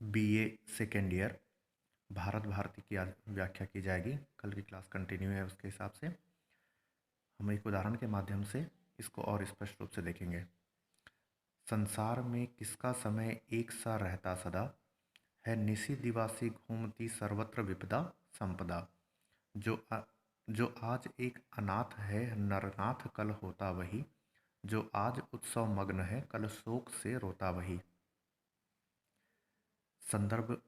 BA second year Bharat Bharati की आज व्याख्या की जाएगी। कल की क्लास कंटिन्यू है, उसके हिसाब से हम एक उदाहरण के माध्यम से इसको और स्पष्ट रूप से देखेंगे। संसार में किसका समय एक सा रहता सदा, है निशि दिवासी घूमती सर्वत्र विपदा संपदा। जो आज एक अनाथ है नरनाथ कल होता वही, जो आज उत्सव मग्न है कल शोक से रोता वही। संदर्भ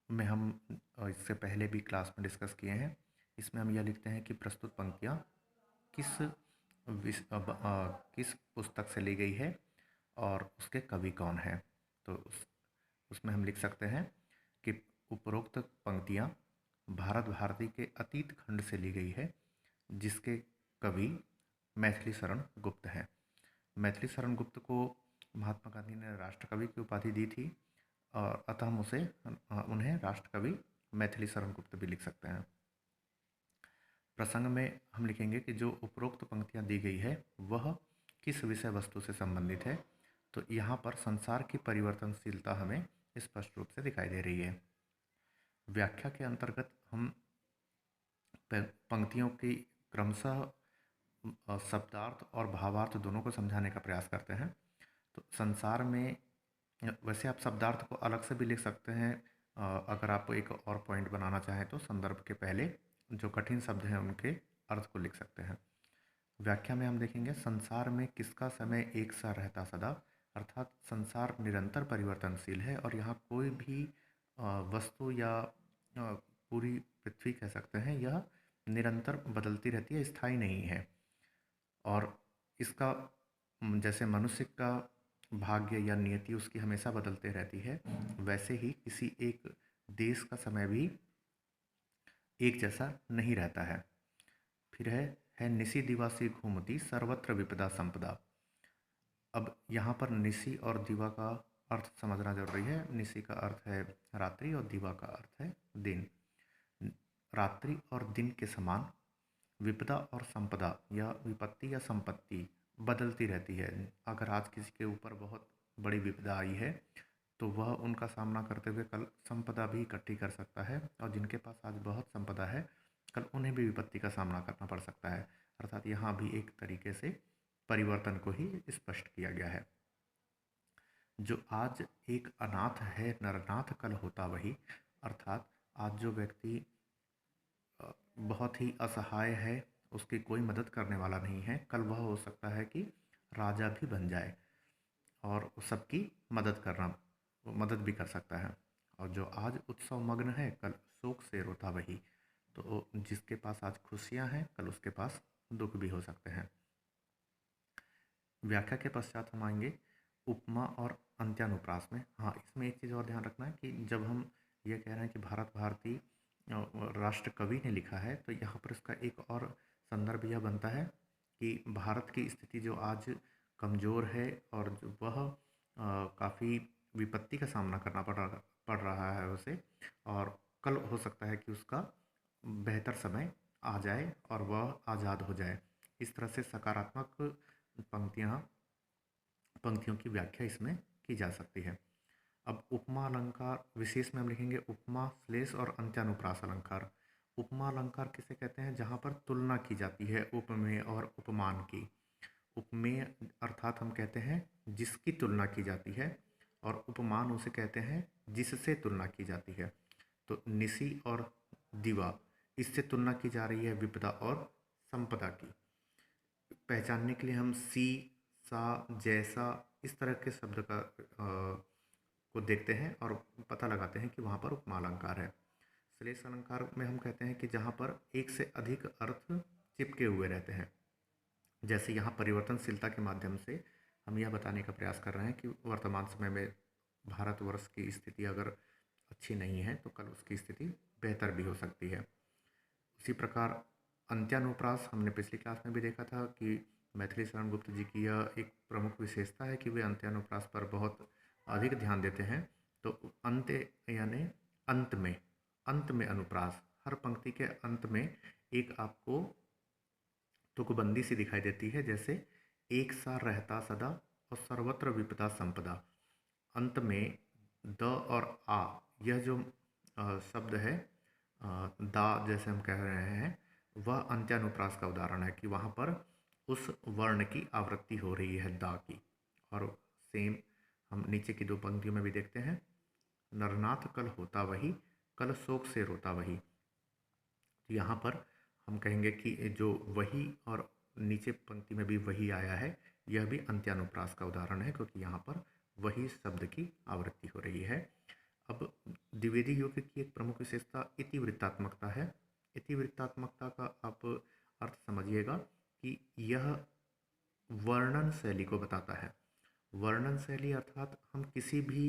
में हम इससे पहले भी क्लास में डिस्कस किए हैं। इसमें हम यह लिखते हैं कि प्रस्तुत पंक्तियाँ किस किस पुस्तक से ली गई है और उसके कवि कौन हैं। तो उसमें हम लिख सकते हैं कि उपरोक्त पंक्तियाँ भारत भारती के अतीत खंड से ली गई है, जिसके कवि मैथिली शरण गुप्त हैं। मैथिली शरण गुप्त को महात्मा गांधी ने राष्ट्रकवि की उपाधि दी थी और अतः हम उन्हें राष्ट्रकवि मैथिली शरण गुप्त भी लिख सकते हैं। प्रसंग में हम लिखेंगे कि जो उपरोक्त पंक्तियाँ दी गई है वह किस विषय वस्तु से संबंधित है। तो यहाँ पर संसार की परिवर्तनशीलता हमें स्पष्ट रूप से दिखाई दे रही है। व्याख्या के अंतर्गत हम पंक्तियों की क्रमशः शब्दार्थ और भावार्थ दोनों को समझाने का प्रयास करते हैं। तो संसार में वैसे आप शब्दार्थ को अलग से भी लिख सकते हैं। अगर आप एक और पॉइंट बनाना चाहें तो संदर्भ के पहले जो कठिन शब्द हैं उनके अर्थ को लिख सकते हैं। व्याख्या में हम देखेंगे संसार में किसका समय एक सा रहता सदा, अर्थात संसार निरंतर परिवर्तनशील है और यहाँ कोई भी वस्तु या पूरी पृथ्वी कह सकते हैं यह निरंतर बदलती रहती है, स्थायी नहीं है। और इसका जैसे मनुष्य का भाग्य या नियति उसकी हमेशा बदलते रहती है, वैसे ही किसी एक देश का समय भी एक जैसा नहीं रहता है। फिर है निशि दिवासी घूमती सर्वत्र विपदा संपदा। अब यहाँ पर निशि और दिवा का अर्थ समझना जरूरी है। निशि का अर्थ है रात्रि और दिवा का अर्थ है दिन। रात्रि और दिन के समान विपदा और संपदा या विपत्ति या संपत्ति बदलती रहती है। अगर आज किसी के ऊपर बहुत बड़ी विपदा आई है तो वह उनका सामना करते हुए कल संपदा भी इकट्ठी कर सकता है, और जिनके पास आज बहुत संपदा है कल उन्हें भी विपत्ति का सामना करना पड़ सकता है। अर्थात यहाँ भी एक तरीके से परिवर्तन को ही स्पष्ट किया गया है। जो आज एक अनाथ है नरनाथ कल होता वही, अर्थात आज जो व्यक्ति बहुत ही असहाय है, उसकी कोई मदद करने वाला नहीं है, कल वह हो सकता है कि राजा भी बन जाए और सबकी मदद भी कर सकता है। और जो आज उत्सव मग्न है कल शोक से रोता वही। तो जिसके पास आज खुशियां हैं कल उसके पास दुख भी हो सकते हैं। व्याख्या के पश्चात हम आएंगे उपमा और अंत्यानुप्रास में। हाँ, इसमें एक चीज़ और ध्यान रखना है कि जब हम ये कह रहे हैं कि भारत भारती राष्ट्र कवि ने लिखा है, तो यहाँ पर इसका एक और संदर्भ यह बनता है कि भारत की स्थिति जो आज कमज़ोर है और जो वह काफ़ी विपत्ति का सामना करना पड़ रहा है उसे, और कल हो सकता है कि उसका बेहतर समय आ जाए और वह आज़ाद हो जाए। इस तरह से सकारात्मक पंक्तियाँ पंक्तियों की व्याख्या इसमें की जा सकती है। अब उपमा अलंकार विशेष में हम लिखेंगे उपमा श्लेष और अंत्यानुप्रास अलंकार। उपमा अलंकार किसे कहते हैं? जहाँ पर तुलना की जाती है उपमेय और उपमान की। उपमेय अर्थात हम कहते हैं जिसकी तुलना की जाती है, और उपमान उसे कहते हैं जिससे तुलना की जाती है। तो निशि और दिवा, इससे तुलना की जा रही है विपदा और संपदा की। पहचानने के लिए हम सी, सा, जैसा इस तरह के शब्द को देखते हैं और पता लगाते हैं कि वहाँ पर उपमा अलंकार है। श्लेष अलंकार में हम कहते हैं कि जहाँ पर एक से अधिक अर्थ चिपके हुए रहते हैं। जैसे यहाँ परिवर्तनशीलता के माध्यम से हम यह बताने का प्रयास कर रहे हैं कि वर्तमान समय में भारतवर्ष की स्थिति अगर अच्छी नहीं है तो कल उसकी स्थिति बेहतर भी हो सकती है। उसी प्रकार अंत्यानुप्रास हमने पिछली क्लास में भी देखा था कि मैथिली शरण गुप्त जी की यह एक प्रमुख विशेषता है कि वे अंत्यानुप्रास पर बहुत अधिक ध्यान देते हैं। तो अंत्य यानी अंत में अनुप्रास, हर पंक्ति के अंत में एक आपको तुकबंदी सी दिखाई देती है, जैसे एक सा रहता सदा और सर्वत्र विपदा संपदा। अंत में द और आ, यह जो शब्द है, दा जैसे हम कह रहे हैं, वह अंत्यानुप्रास का उदाहरण है कि वहाँ पर उस वर्ण की आवृत्ति हो रही है, दा की। और सेम हम नीचे की दो पंक्तियों में भी देखते हैं, नरनाथ कल होता वही, कल शोक से रोता वही। तो यहाँ पर हम कहेंगे कि जो वही और नीचे पंक्ति में भी वही आया है, यह भी अंत्यानुप्रास का उदाहरण है, क्योंकि यहाँ पर वही शब्द की आवृत्ति हो रही है। अब द्विवेदी योग की एक प्रमुख विशेषता इतिवृत्तात्मकता है। इतिवृत्तात्मकता का आप अर्थ समझिएगा कि यह वर्णन शैली को बताता है। वर्णन शैली अर्थात हम किसी भी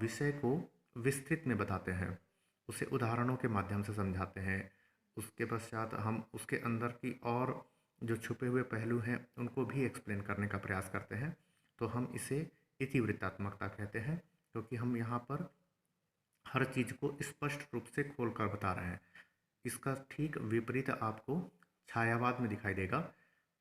विषय को विस्तृत में बताते हैं, उसे उदाहरणों के माध्यम से समझाते हैं। उसके पश्चात हम उसके अंदर की और जो छुपे हुए पहलू हैं उनको भी एक्सप्लेन करने का प्रयास करते हैं। तो हम इसे इतिवृत्तात्मकता कहते हैं, क्योंकि हम यहाँ पर हर चीज़ को स्पष्ट रूप से खोल कर बता रहे हैं। इसका ठीक विपरीत आपको छायावाद में दिखाई देगा।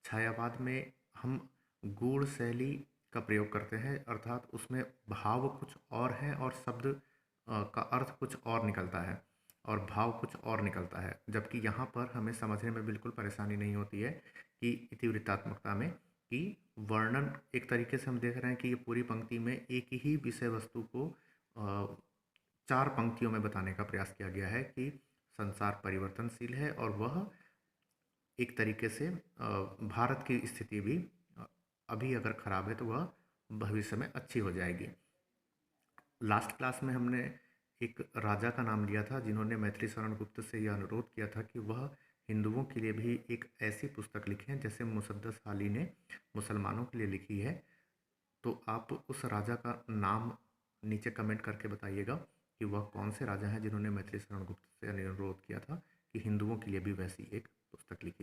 छायावाद में हम गूढ़ शैली का प्रयोग करते हैं, अर्थात उसमें भाव कुछ और है और शब्द का अर्थ कुछ और निकलता है और भाव कुछ और निकलता है। जबकि यहाँ पर हमें समझने में बिल्कुल परेशानी नहीं होती है कि इतिवृत्तात्मकता में कि वर्णन एक तरीके से हम देख रहे हैं कि ये पूरी पंक्ति में एक ही विषय वस्तु को चार पंक्तियों में बताने का प्रयास किया गया है कि संसार परिवर्तनशील है और वह एक तरीके से भारत की स्थिति भी अभी अगर ख़राब है तो वह भविष्य में अच्छी हो जाएगी। लास्ट क्लास में हमने एक राजा का नाम लिया था जिन्होंने मैथिली शरण गुप्त से यह अनुरोध किया था कि वह हिंदुओं के लिए भी एक ऐसी पुस्तक लिखें जैसे मुसद्दस अली ने मुसलमानों के लिए लिखी है। तो आप उस राजा का नाम नीचे कमेंट करके बताइएगा कि वह कौन से राजा हैं जिन्होंने मैथिली शरण गुप्त से अनुरोध किया था कि हिंदुओं के लिए भी वैसी एक पुस्तक लिखी।